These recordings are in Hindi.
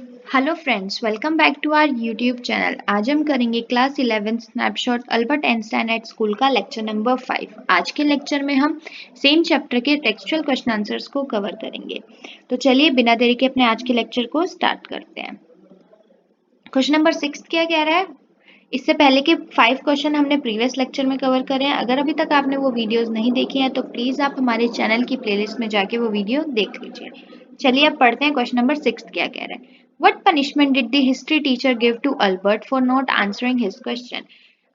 Hello friends, welcome back to our YouTube channel. आज हम करेंगे class 11 snapshot Albert Einstein at school का लेक्चर नंबर 5। आज के लेक्चर में हम सेम चैप्टर के टेक्सचुअल क्वेश्चन आंसर्स को कवर करेंगे। तो चलिए बिना देरी के अपने आज के लेक्चर को स्टार्ट करते हैं। क्वेश्चन नंबर 6 क्या कह रहा है? इससे पहले के 5 क्वेश्चन हमने प्रीवियस लेक्चर में कवर करे हैं। अगर अभी तक आपने वो वीडियोस नहीं देखी हैं तो प्लीज़ आप हमारे चैनल की प्लेलिस्ट में जाके वो वीडियो देख लीजिए। चलिए अब पढ़ते हैं क्वेश्चन नंबर 6 क्या कह रहा है। What punishment did the history teacher give to Albert for not answering his question?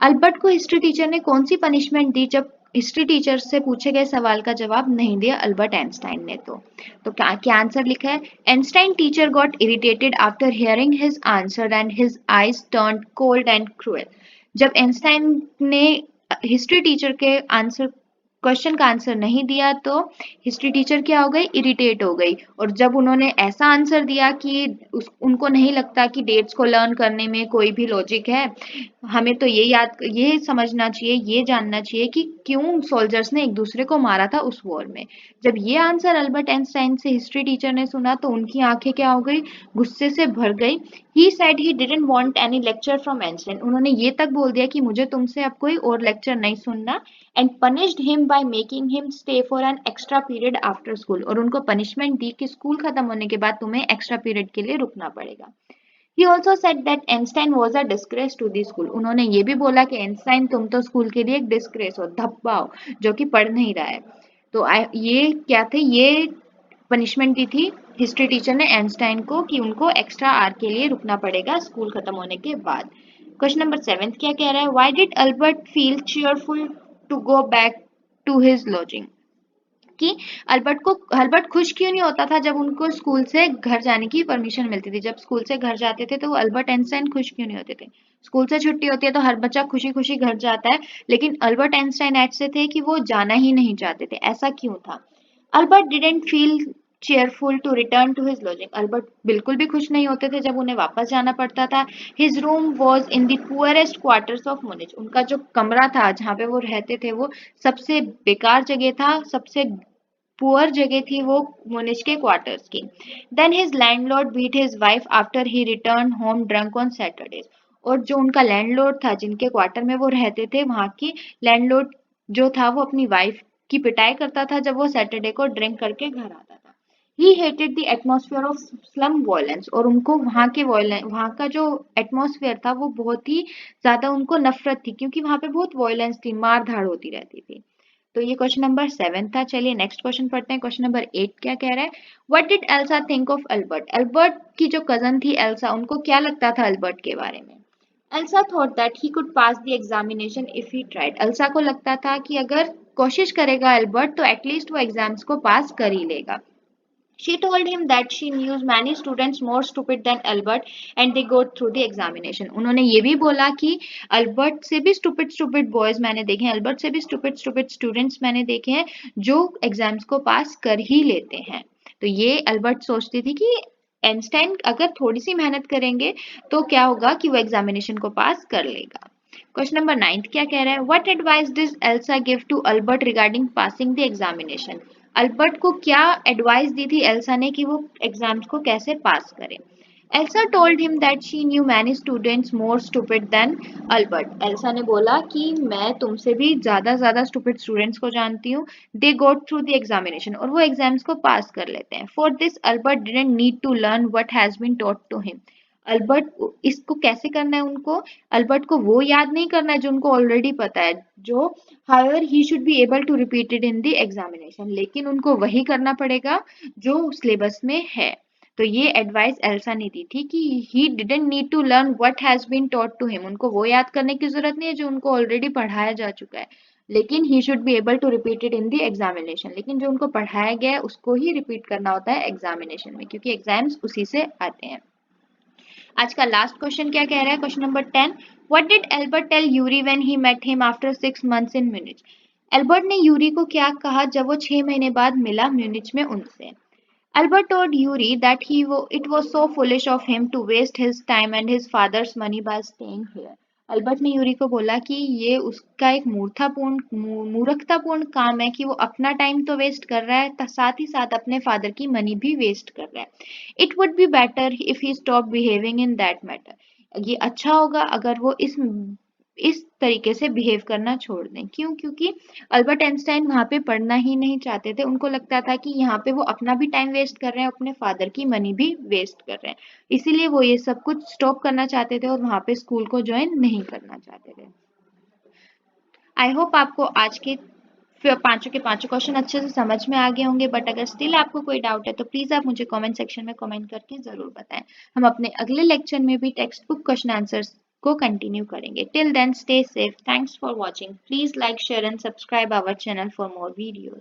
Albert को हिस्ट्री टीचर ने कौन सी पनिशमेंट दी जब हिस्ट्री टीचर से पूछे गए सवाल का जवाब नहीं दिया अल्बर्ट आइंस्टाइन ने? तो क्या क्या आंसर लिखा है? Einstein teacher got irritated after hearing his answer and his eyes turned cold and cruel. जब आइंस्टाइन ने हिस्ट्री टीचर के आंसर क्वेश्चन का आंसर नहीं दिया तो हिस्ट्री टीचर क्या हो गई? इरिटेट हो गई। और जब उन्होंने ऐसा आंसर दिया कि उनको नहीं लगता कि डेट्स को लर्न करने में कोई भी लॉजिक है, हमें तो ये समझना चाहिए, ये जानना चाहिए कि क्यों सोल्जर्स ने एक दूसरे को मारा था उस वॉर में। जब ये आंसर अल्बर्ट आइंस्टाइन से हिस्ट्री टीचर ने सुना तो उनकी आंखें क्या हो गई? गुस्से से भर गई। He said he didn't want any lecture from Einstein. उन्होंने ये तक बोल दिया कि मुझे तुमसे अब कोई और लेक्चर नहीं सुनना। And punished him by making him stay for an extra period after school. और उनको पनिशमेंट दी कि स्कूल खत्म होने के बाद तुम्हें एक्स्ट्रा पीरियड के लिए रुकना पड़ेगा। He also said that Einstein was a disgrace to the school. उन्होंने ये भी बोला कि आइंस्टाइन तुम तो स्कूल के लिए एक डिस्ग्रेस हो, धब्बा हो, जो कि पढ़ नहीं रहा है। तो ये क्या थे? ये पनिशमेंट दी थी हिस्ट्री टीचर ने आइंस्टाइन को कि उनको एक्स्ट्रा आवर के लिए रुकना पड़ेगा स्कूल खत्म होने के बाद। क्वेश्चन नंबर 7 क्या कह रहा है? Why did Albert feel cheerful to go back to his lodging? कि अल्बर्ट खुश क्यों नहीं होता था जब उनको स्कूल से घर जाने की परमिशन मिलती थी? जब स्कूल से घर जाते थे तो वो अल्बर्ट आइंस्टाइन खुश क्यों नहीं होते थे? स्कूल से छुट्टी होती है तो हर बच्चा खुशी खुशी घर जाता है, लेकिन अल्बर्ट आइंस्टाइन ऐसे थे कि वो जाना ही नहीं चाहते थे। ऐसा क्यों था? Albert didn't feel cheerful to return to his lodging. Albert बिल्कुल भी खुश नहीं होते थे जब उन्हें वापस जाना पड़ता था। His room was in the poorest quarters of Munich. उनका जो कमरा था जहाँ पे वो रहते थे वो सबसे बेकार जगह था, सबसे पुअर जगह थी वो मुनिश के क्वार्टर्स की। Then his landlord beat his wife after he return home drunk on Saturdays. और जो उनका लैंडलॉर्ड था जिनके क्वार्टर में वो रहते थे, वहां की लैंडलॉर्ड जो था वो अपनी वाइफ की पिटाई करता था जब वो सैटरडे को ड्रिंक करके घर आता था। He hated the atmosphere of slum violence. और उनको वहाँ का जो एटमोसफियर था वो बहुत ही ज्यादा उनको नफरत थी, क्योंकि वहां पे बहुत वायलेंस थी, मार धाड़ होती रहती थी। तो ये क्वेश्चन नंबर 7 था। चलिए नेक्स्ट क्वेश्चन पढ़ते हैं। क्वेश्चन नंबर 8 क्या कह रहा है? What did Elsa think of Albert? Albert की जो कजन थी एल्सा, उनको क्या लगता था अल्बर्ट के बारे में? Elsa thought that he could pass the examination if he tried. Elsa को लगता था कि अगर कोशिश करेगा अल्बर्ट तो एटलीस्ट वो एग्जाम्स को पास कर ही लेगा। She told him that she knew many students more stupid than Albert and they go through the examination. उन्होंने ये भी बोला कि अल्बर्ट से भी stupid बॉयज मैंने देखे हैं, अल्बर्ट से भी stupid स्टूडेंट्स मैंने देखे हैं जो एग्जाम्स को पास कर ही लेते हैं। तो ये अल्बर्ट सोचती थी कि आइंस्टाइन अगर थोड़ी सी मेहनत करेंगे तो क्या होगा कि वो एग्जामिनेशन को पास कर लेगा। क्वेश्चन नंबर 9 क्या कह रहा है? What advice did Elsa give to Albert regarding passing the examination? Albert को क्या एडवाइस दी थी एल्सा ने कि वो एग्जाम्स को कैसे पास करे? Elsa told him that she knew many students more stupid than Albert. Elsa ने बोला कि मैं तुमसे भी ज्यादा स्टूपिड स्टूडेंट्स को जानती हूँ। They got through the examination. और वो एग्जाम्स को पास कर लेते हैं। For this Albert didn't need to learn what has been taught to him. Albert इसको कैसे करना है उनको? अल्बर्ट को वो याद नहीं करना है जो उनको ऑलरेडी पता है, जो हायर he should be able to repeat it in the examination. लेकिन उनको वही करना पड़ेगा जो सिलेबस में है। तो ये एडवाइस एल्सा ने दी थी कि he didn't need to learn what has been taught to him. उनको वो याद करने की जरूरत नहीं है जो उनको ऑलरेडी पढ़ाया जा चुका है, लेकिन he should be able to repeat it in the examination. लेकिन जो उनको पढ़ाया गया है उसको ही रिपीट करना होता है एग्जामिनेशन में, क्योंकि एग्जाम्स उसी से आते हैं। आज का लास्ट क्वेश्चन क्या कह रहा है? Question number 10। What did Albert tell Yuri when he met him after 6 months in Munich? Albert ने यूरी को क्या कहा जब वो 6 महीने बाद मिला म्यूनिच में उनसे? Albert told Yuri that it was so foolish of him to waste his time and his father's money by staying here. Albert ने यूरी को बोला कि ये उसका एक मूर्खतापूर्ण काम है कि वो अपना टाइम तो वेस्ट कर रहा है, साथ ही साथ अपने फादर की मनी भी वेस्ट कर रहा है। It would be better if he stop behaving in that matter. ये अच्छा होगा अगर वो इस तरीके से बिहेव करना छोड़ दें। क्यों? क्योंकि अल्बर्ट आइंस्टाइन वहां पे पढ़ना ही नहीं चाहते थे। उनको लगता था कि यहाँ पे वो अपना भी टाइम वेस्ट कर रहे हैं, अपने फादर की मनी भी वेस्ट कर रहे हैं। इसीलिए वो ये सब कुछ स्टॉप करना चाहते थे और वहां पे स्कूल को ज्वाइन नहीं करना चाहते थे। आई होप आपको आज के पांचों के पांचों क्वेश्चन अच्छे से समझ में आ गए होंगे, बट अगर स्टिल आपको कोई डाउट है तो प्लीज आप मुझे कमेंट सेक्शन में कमेंट करके जरूर बताएं। हम अपने अगले लेक्चर में भी टेक्स्ट बुक क्वेश्चन आंसर्स को कंटिन्यू करेंगे। Till then stay safe. Thanks for watching. Please like share and subscribe our channel for more videos.